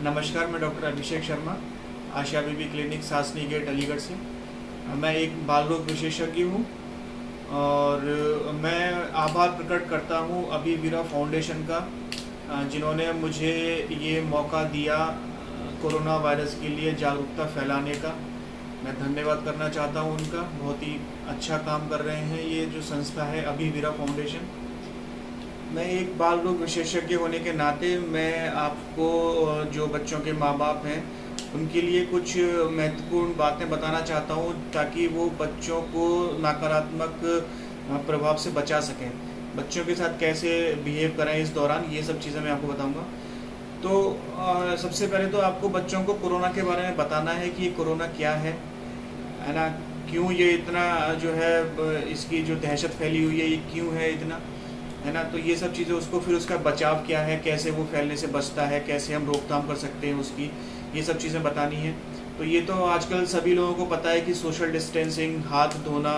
नमस्कार, मैं डॉक्टर अभिषेक शर्मा, आशा बीबी क्लिनिक, सासनी गेट, अलीगढ़ से। मैं एक बाल रोग विशेषज्ञ हूँ और मैं आभार प्रकट करता हूँ अभी वीरा फाउंडेशन का, जिन्होंने मुझे ये मौका दिया कोरोना वायरस के लिए जागरूकता फैलाने का। मैं धन्यवाद करना चाहता हूँ उनका। बहुत ही अच्छा काम कर रहे हैं ये जो संस्था है अभी वीरा फाउंडेशन। मैं एक बाल रोग विशेषज्ञ होने के नाते मैं आपको, जो बच्चों के माँ बाप हैं, उनके लिए कुछ महत्वपूर्ण बातें बताना चाहता हूँ ताकि वो बच्चों को नकारात्मक प्रभाव से बचा सकें। बच्चों के साथ कैसे बिहेव करें इस दौरान, ये सब चीज़ें मैं आपको बताऊँगा। तो सबसे पहले तो आपको बच्चों को कोरोना के बारे में बताना है कि कोरोना क्या है ना, क्यों ये इतना जो है इसकी जो दहशत फैली हुई है, ये क्यों है इतना, है ना। तो ये सब चीज़ें उसको, फिर उसका बचाव क्या है, कैसे वो फैलने से बचता है, कैसे हम रोकथाम कर सकते हैं उसकी, ये सब चीज़ें बतानी है। तो ये तो आजकल सभी लोगों को पता है कि सोशल डिस्टेंसिंग, हाथ धोना,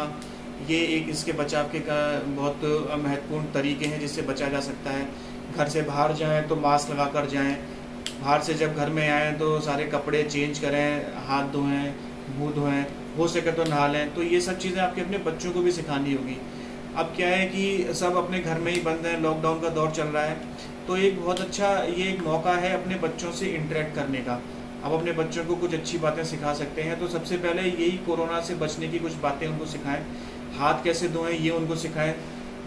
ये एक इसके बचाव के का बहुत महत्वपूर्ण तरीके हैं जिससे बचा जा सकता है। घर से बाहर जाएं तो मास्क लगा कर जाएँ, बाहर से जब घर में आएँ तो सारे कपड़े चेंज करें, हाथ धोएँ, मुँह धोएँ, हो सके तो नहा लें। तो ये सब चीज़ें आपके अपने बच्चों को भी सिखानी होगी। अब क्या है कि सब अपने घर में ही बंद हैं, लॉकडाउन का दौर चल रहा है, तो एक बहुत अच्छा ये एक मौका है अपने बच्चों से इंटरेक्ट करने का। आप अपने बच्चों को कुछ अच्छी बातें सिखा सकते हैं। तो सबसे पहले यही कोरोना से बचने की कुछ बातें उनको सिखाएं। हाथ कैसे धोएं ये उनको सिखाएं।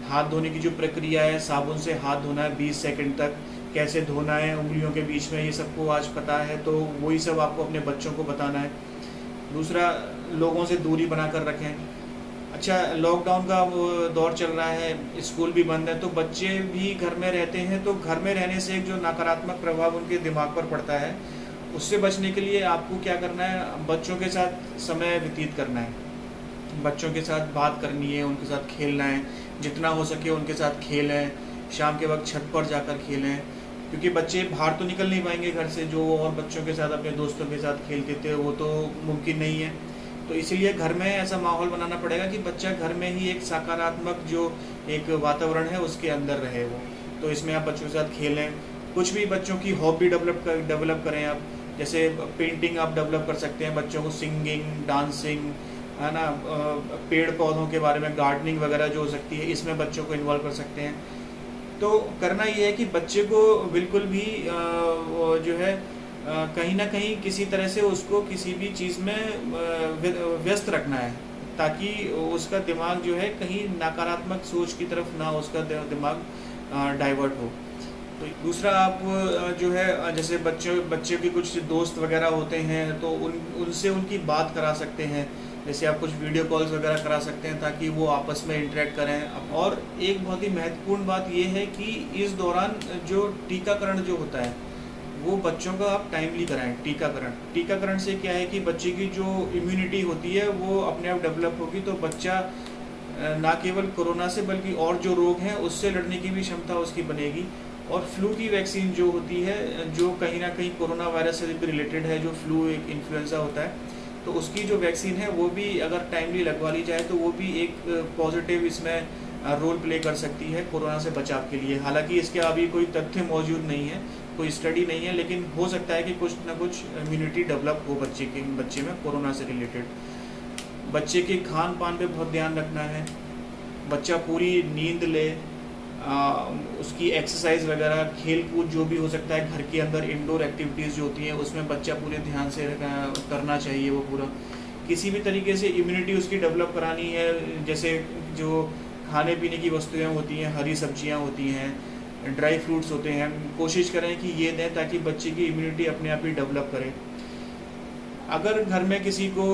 हाथ धोने की जो प्रक्रिया है, साबुन से हाथ धोना है 20 सेकंड तक, कैसे धोना है उंगलियों के बीच में, ये सबको आज पता है, तो वही सब आपको अपने बच्चों को बताना है। दूसरा, लोगों से दूरी बनाकर रखें। अच्छा, लॉकडाउन का दौर चल रहा है, स्कूल भी बंद है, तो बच्चे भी घर में रहते हैं, तो घर में रहने से एक जो नकारात्मक प्रभाव उनके दिमाग पर पड़ता है, उससे बचने के लिए आपको क्या करना है, बच्चों के साथ समय व्यतीत करना है, बच्चों के साथ बात करनी है, उनके साथ खेलना है, जितना हो सके उनके साथ खेलें। शाम के वक्त छत पर जाकर खेलें, क्योंकि बच्चे बाहर तो निकल नहीं पाएंगे घर से, जो और बच्चों के साथ अपने दोस्तों के साथ खेलते थे वो तो मुमकिन नहीं है। तो इसीलिए घर में ऐसा माहौल बनाना पड़ेगा कि बच्चा घर में ही एक सकारात्मक जो एक वातावरण है उसके अंदर रहे वो। तो इसमें आप बच्चों के साथ खेलें, कुछ भी बच्चों की हॉबी डेवलप करें आप, जैसे पेंटिंग आप डेवलप कर सकते हैं बच्चों को, सिंगिंग, डांसिंग, है ना, पेड़ पौधों के बारे में गार्डनिंग वगैरह जो हो सकती है, इसमें बच्चों को इन्वॉल्व कर सकते हैं। तो करना ये है कि बच्चे को बिल्कुल भी जो है कहीं ना कहीं किसी तरह से उसको किसी भी चीज़ में व्यस्त रखना है, ताकि उसका दिमाग जो है कहीं नकारात्मक सोच की तरफ ना उसका दिमाग डाइवर्ट हो। तो दूसरा, आप जो है जैसे बच्चे के कुछ दोस्त वगैरह होते हैं, तो उनसे उनकी बात करा सकते हैं। जैसे आप कुछ वीडियो कॉल्स वगैरह करा सकते हैं ताकि वो आपस में इंटरेक्ट करें। और एक बहुत ही महत्वपूर्ण बात ये है कि इस दौरान जो टीकाकरण जो होता है वो बच्चों का आप टाइमली कराएं। टीकाकरण से क्या है कि बच्चे की जो इम्यूनिटी होती है वो अपने आप डेवलप होगी, तो बच्चा ना केवल कोरोना से बल्कि और जो रोग हैं उससे लड़ने की भी क्षमता उसकी बनेगी। और फ्लू की वैक्सीन जो होती है, जो कहीं ना कहीं कोरोना वायरस से भी रिलेटेड है, जो फ्लू एक इन्फ्लुएंजा होता है, तो उसकी जो वैक्सीन है वो भी अगर टाइमली लगवा ली जाए तो वो भी एक पॉजिटिव इसमें रोल प्ले कर सकती है कोरोना से बचाव के लिए। हालांकि इसके अभी कोई तथ्य मौजूद नहीं है, कोई स्टडी नहीं है, लेकिन हो सकता है कि कुछ ना कुछ इम्यूनिटी डेवलप हो बच्चे में कोरोना से रिलेटेड। बच्चे के खान पान पे बहुत ध्यान रखना है, बच्चा पूरी नींद ले, उसकी एक्सरसाइज वगैरह, खेल कूद जो भी हो सकता है घर के अंदर, इंडोर एक्टिविटीज़ जो होती हैं उसमें बच्चा पूरे ध्यान से करना चाहिए वो पूरा। किसी भी तरीके से इम्यूनिटी उसकी डेवलप करानी है, जैसे जो खाने पीने की वस्तुएं होती हैं, हरी सब्जियां होती हैं, ड्राई फ्रूट्स होते हैं, कोशिश करें कि ये दें ताकि बच्चे की इम्यूनिटी अपने आप ही डेवलप करे। अगर घर में किसी को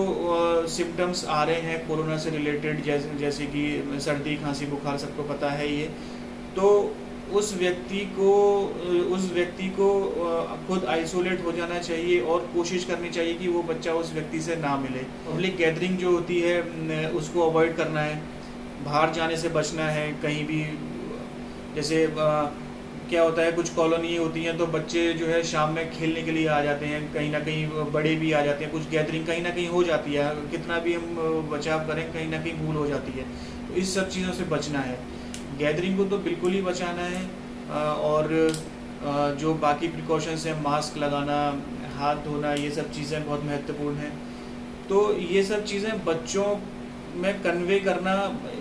सिम्टम्स आ रहे हैं कोरोना से रिलेटेड, जैसे कि सर्दी, खांसी, बुखार, सबको पता है ये, तो उस व्यक्ति को खुद आइसोलेट हो जाना चाहिए और कोशिश करनी चाहिए कि वो बच्चा उस व्यक्ति से ना मिले। पब्लिक गैदरिंग जो होती है उसको अवॉइड करना है, बाहर जाने से बचना है कहीं भी। जैसे क्या होता है, कुछ कॉलोनी होती हैं तो बच्चे जो है शाम में खेलने के लिए आ जाते हैं, कहीं ना कहीं बड़े भी आ जाते हैं, कुछ गैदरिंग कहीं ना कहीं हो जाती है, कितना भी हम बचाव करें कहीं ना कहीं भूल हो जाती है। तो इस सब चीज़ों से बचना है, गैदरिंग को तो बिल्कुल ही बचाना है। और जो बाकी प्रिकॉशंस हैं, मास्क लगाना, हाथ धोना, ये सब चीज़ें बहुत महत्वपूर्ण हैं। तो ये सब चीज़ें बच्चों में कन्वे करना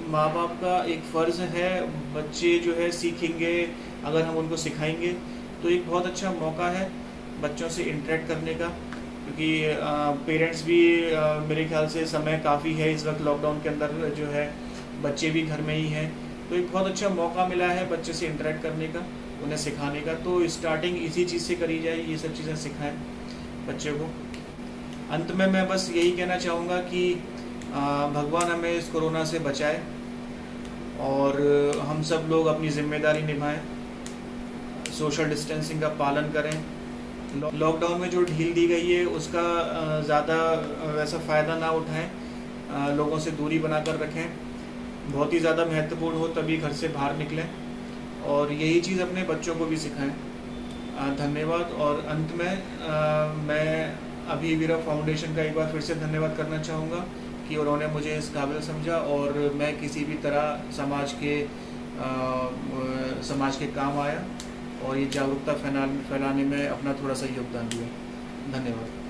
माँ बाप का एक फ़र्ज़ है। बच्चे जो है सीखेंगे अगर हम उनको सिखाएंगे, तो एक बहुत अच्छा मौका है बच्चों से इंटरेक्ट करने का, क्योंकि पेरेंट्स भी मेरे ख्याल से समय काफ़ी है इस वक्त लॉकडाउन के अंदर, जो है बच्चे भी घर में ही हैं, तो एक बहुत अच्छा मौका मिला है बच्चे से इंटरेक्ट करने का, उन्हें सिखाने का। तो स्टार्टिंग इसी चीज़ से करी जाए, ये सब चीज़ें सिखाएं बच्चे को। अंत में मैं बस यही कहना चाहूँगा कि भगवान हमें इस कोरोना से बचाए और हम सब लोग अपनी ज़िम्मेदारी निभाएं, सोशल डिस्टेंसिंग का पालन करें। लॉकडाउन में जो ढील दी गई है उसका ज़्यादा वैसा फ़ायदा ना उठाएं, लोगों से दूरी बनाकर रखें। बहुत ही ज़्यादा महत्वपूर्ण हो तभी घर से बाहर निकलें, और यही चीज़ अपने बच्चों को भी सिखाएं। धन्यवाद। और अंत में मैं अभिवीरा फाउंडेशन का एक बार फिर से धन्यवाद करना चाहूँगा कि उन्होंने मुझे इस काबिल समझा और मैं किसी भी तरह समाज के काम आया और ये जागरूकता फैलाने में अपना थोड़ा सा योगदान दिया। धन्यवाद।